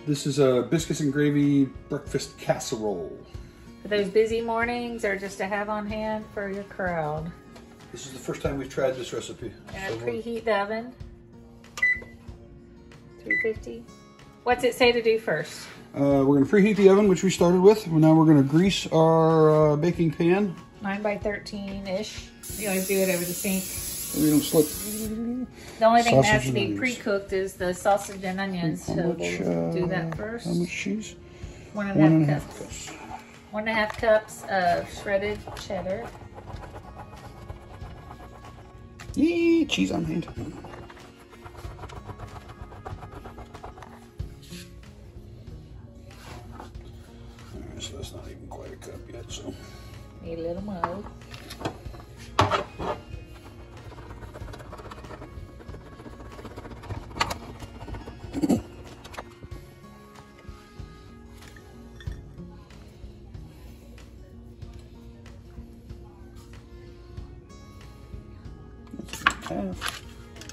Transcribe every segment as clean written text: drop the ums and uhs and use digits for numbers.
This is a biscuits and gravy breakfast casserole. For those busy mornings or just to have on hand for your crowd. This is the first time we've tried this recipe. Gonna preheat the oven. 350. What's it say to do first? We're going to preheat the oven, which we started with. Now we're going to grease our baking pan. 9 by 13-ish. You always do it over the sink. So we don't slip. The only thing that has to be pre-cooked is the sausage and onions. So we'll do that first. How much cheese? 1.5 cups. 1.5 cups of shredded cheddar. Yee, cheese on hand. Alright, so that's not even quite a cup yet, so. Need a little more. Half.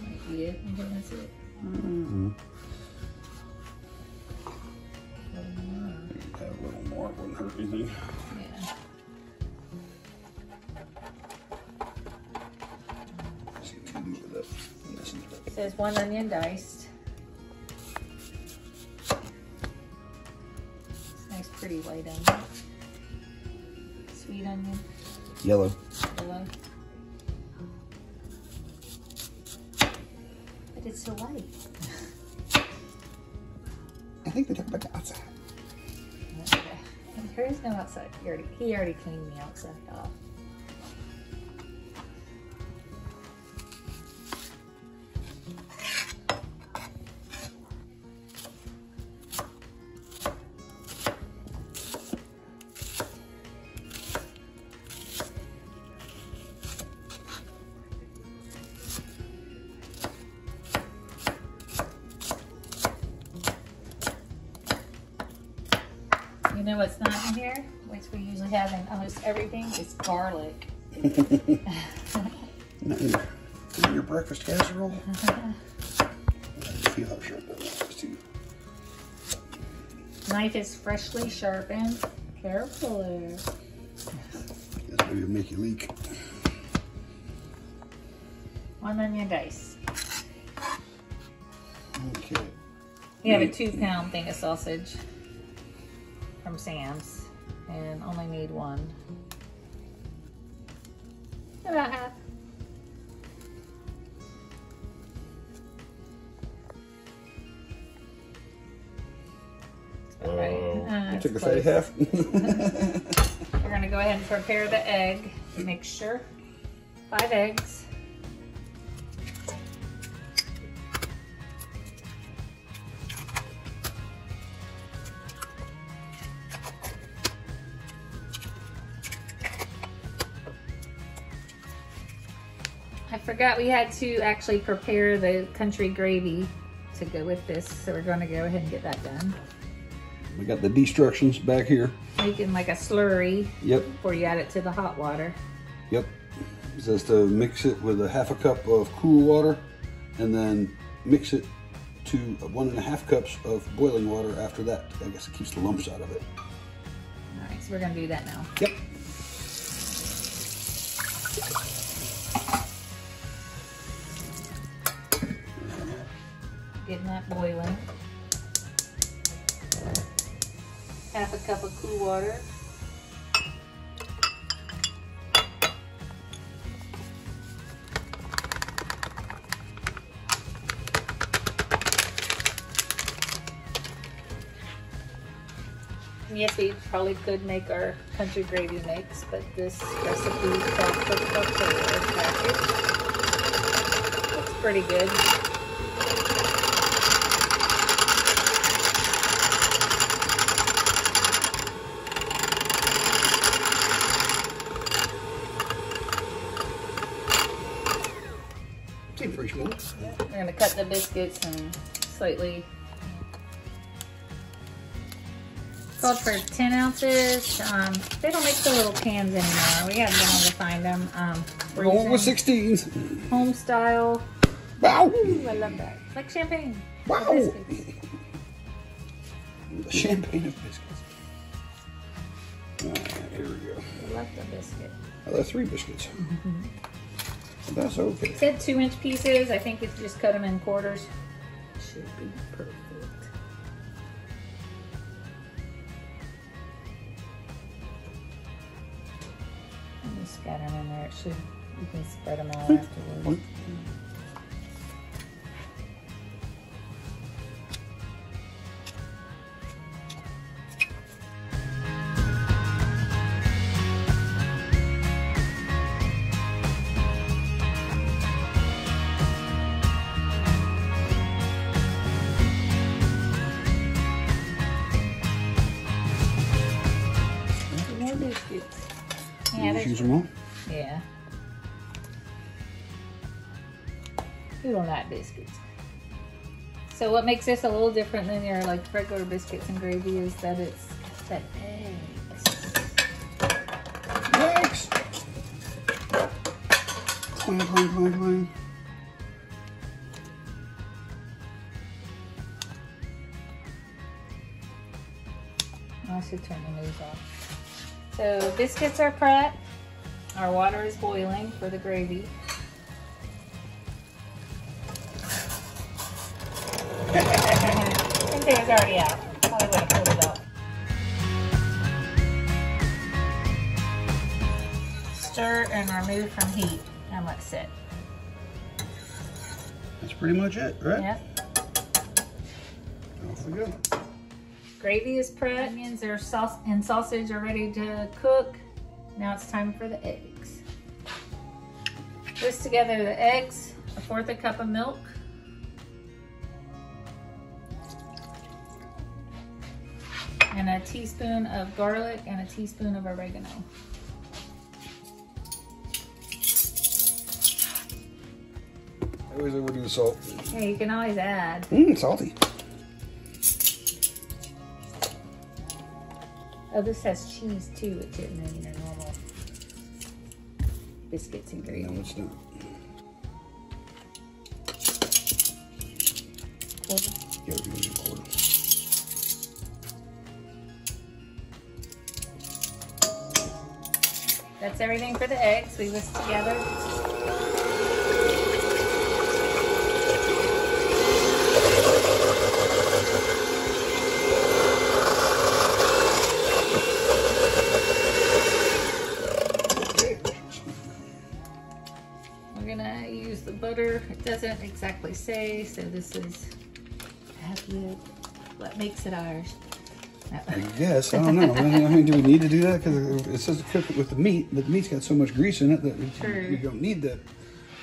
Might be it. You think that's it? Mm-hmm. Add a little more, it wouldn't hurt anything. Yeah. See what you can do with that. Yes, It says 1 onion diced. It's nice, pretty white onion. Sweet onion. Yellow. Yellow. But it's so white. I think they talk about the outside. Okay. There is no outside. He already cleaned the outside off. You know what's not in here, which we usually have in almost everything, is garlic. Not in your breakfast casserole. Feel how sharp that is too. Knife is freshly sharpened. Careful. That's where you'll make you leak. 1 onion dice. Okay. You have a 2-pound thing of sausage from Sam's, and only need 1. About half. You took a fatty half. We're gonna go ahead and prepare the egg mixture. 5 eggs. I forgot we had to actually prepare the country gravy to go with this, so we're going to go ahead and get that done. We got the instructions back here. Making like a slurry. Yep. Before you add it to the hot water. Yep. It says to mix it with a 1/2 cup of cool water, and then mix it to 1.5 cups of boiling water after that. I guess it keeps the lumps out of it. All right, so we're going to do that now. Yep. Getting that boiling. 1/2 cup of cool water. Yes, we probably could make our country gravy mix, but this recipe is called Cookbook package. It's pretty good. We're going to cut the biscuits and slightly. Called for 10 ounces. They don't make the little cans anymore. We haven't been able to find them. Roll with 16s. Home style. Wow. Ooh, I love that. Like champagne. Wow. The champagne of biscuits. Alright, here we go. I left a biscuit. Oh, that's 3 biscuits. That's okay. It said 2-inch pieces. I think if you just cut them in quarters, should be perfect. And just scatter them in there. It should. You can spread them out afterwards. Biscuits. Yeah, you use them all? Yeah. Who don't like biscuits? So what makes this a little different than your like regular biscuits and gravy is that it's that eggs. Eggs! Clang, clang, clang, clang. I should turn the news off. So biscuits are prepped. Our water is boiling for the gravy. I think it was already out. Probably would have pulled it up. Stir and remove from heat and let sit. That's pretty much it, right? Yep. Off we go. Gravy is prepped. Onions and sausage are ready to cook. Now it's time for the eggs. Whisk together the eggs, 1/4 cup of milk, and a teaspoon of garlic and a teaspoon of oregano. I always overdo the salt. Yeah, you can always add. Salty. Oh, this has cheese too. It didn't in your normal biscuits and gravy. No, it's not. Quarter. Yeah, we're using 1/4. That's everything for the eggs. We whisk together. We're gonna use the butter. It doesn't exactly say, so this is what makes it ours. I guess. I don't know. I mean, do we need to do that? Because it says to cook it with the meat, but the meat's got so much grease in it that you don't need that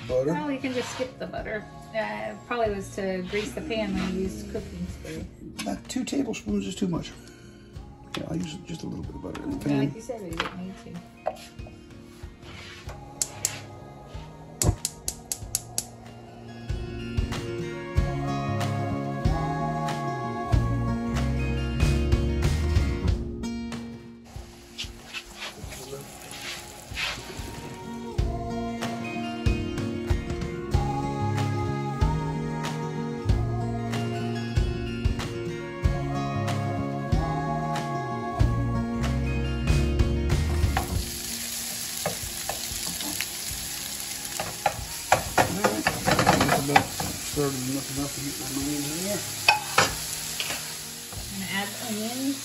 butter. Well, you can just skip the butter. It probably was to grease the pan when you used cooking spray. About 2 tablespoons is too much. Yeah, I'll use just a little bit of butter in the pan. Like you said, we didn't need to. Started enough to get my onions in there. I'm gonna add the onions.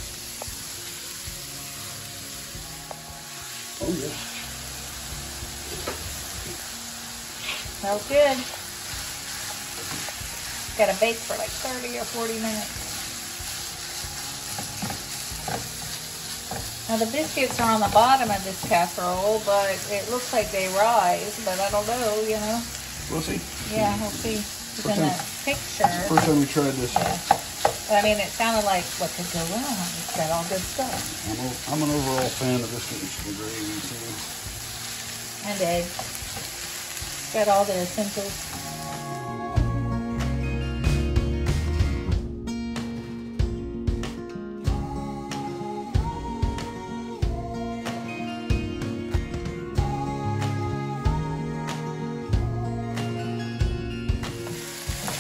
Oh yeah. Smells good. Got to bake for like 30 or 40 minutes. Now the biscuits are on the bottom of this casserole, but it looks like they rise, but I don't know, you know. We'll see. Yeah, we'll see. It's in the picture. First time we tried this. Yeah. But I mean, it sounded like what could go wrong. It's got all good stuff. I'm an overall fan of biscuits and gravy too. And eggs. Got all the essentials.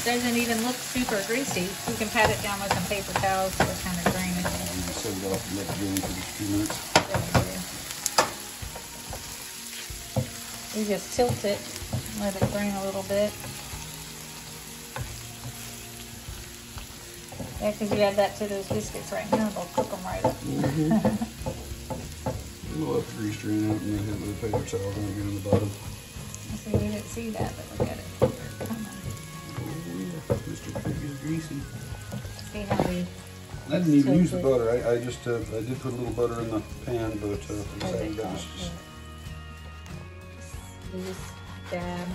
Doesn't even look super greasy. You can pat it down with some paper towels so it kind of drains. off and let it go in for just a few minutes. You just tilt it, let it drain a little bit. Yeah, because you add that to those biscuits right now, they'll cook them right up. We'll let the grease drain out and then hit it with a paper towel down here on the bottom. See, we didn't see that, but look at it. Come on. Oh yeah, Mr. Pig is greasy. See how we... I didn't even use the butter. I just I did put a little butter in the pan, but You just dab.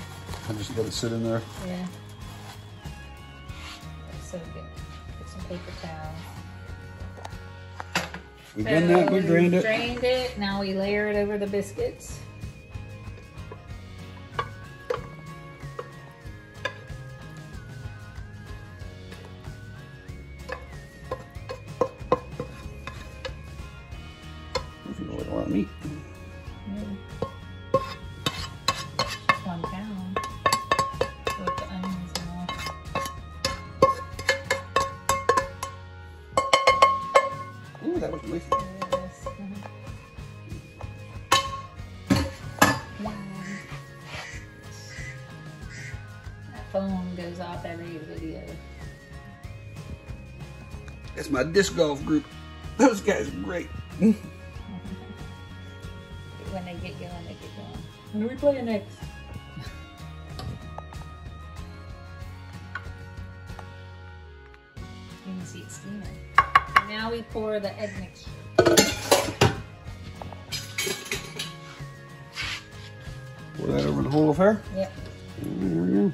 I just let it sit in there. Yeah. That's so good. Put some paper towels. We've done that. We drained it. Drained it. Now we layer it over the biscuits. If you really want meat. Yeah. 1 pound with the onions and all. Ooh, that was delicious. Yes. That phone goes off every video. That's my disc golf group. Those guys are great. When they get going, they get going. When are we playing next? You can see it steaming. And now we pour the egg mixture. Pour that over the whole affair? Yep. There we go.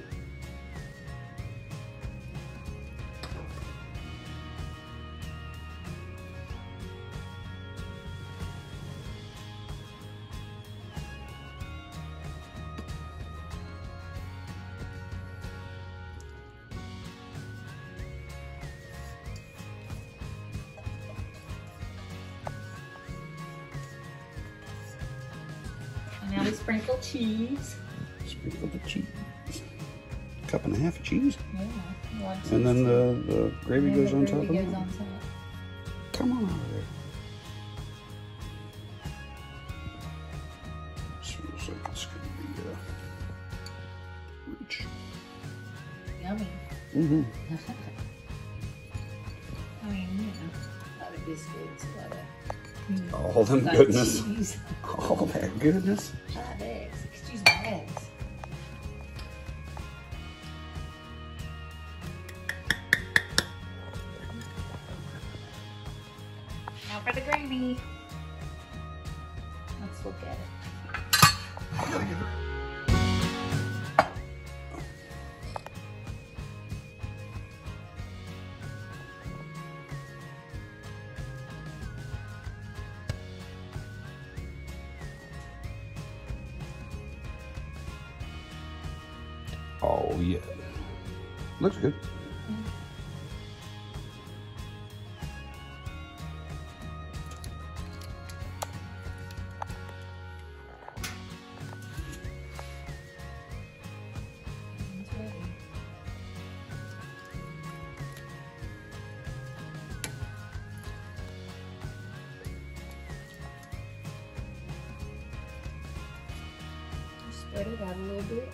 Now we sprinkle cheese. Sprinkle the cheese. 1.5 cups of cheese. Yeah. And then the gravy goes on top of it. it. Come on out of there. Smells like it's going to be rich. Yummy. Mm-hmm. I mean, you know, a lot of biscuits, a lot of... All them goodness. Cheese. All that goodness. 5 eggs. Excuse my eggs. Now for the gravy. Let's look at it. Oh yeah. Looks good. It's ready. Spread it out a little bit.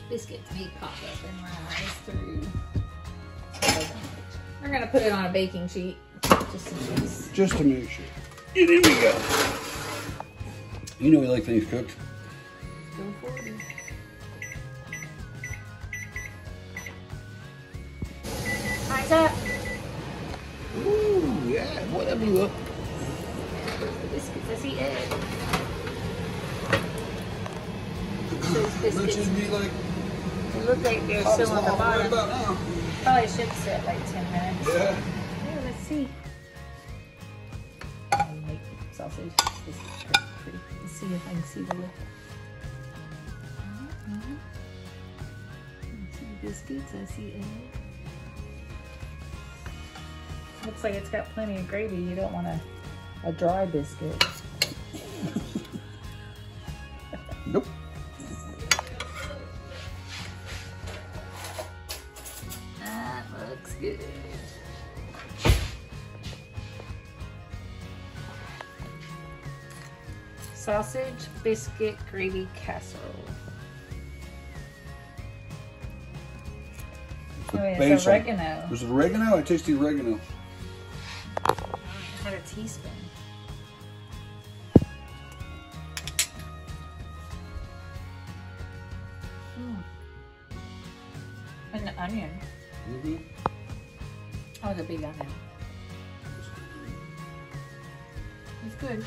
Biscuits may pop up and rise through. We're gonna put it on a baking sheet just in case. Just to make sure. And here we go. You know we like things cooked. Go for it. Eyes up. Ooh, yeah, boy, that blew up. There's the biscuits. I see egg. Those biscuits. Should be like. They look like they're still on the bottom. Probably should sit like 10 minutes. Yeah. Yeah, let's see. I make sausage. This is pretty. Let's see if I can see the lip. I see biscuits. I see egg. Looks like it's got plenty of gravy. You don't want a dry biscuit. Nope. That looks good. sausage biscuit gravy casserole. Oh, it's Basil. oregano. Was it oregano? I taste the oregano. I had a teaspoon. And the onion. Mm-hmm. Oh, the big onion. It's good.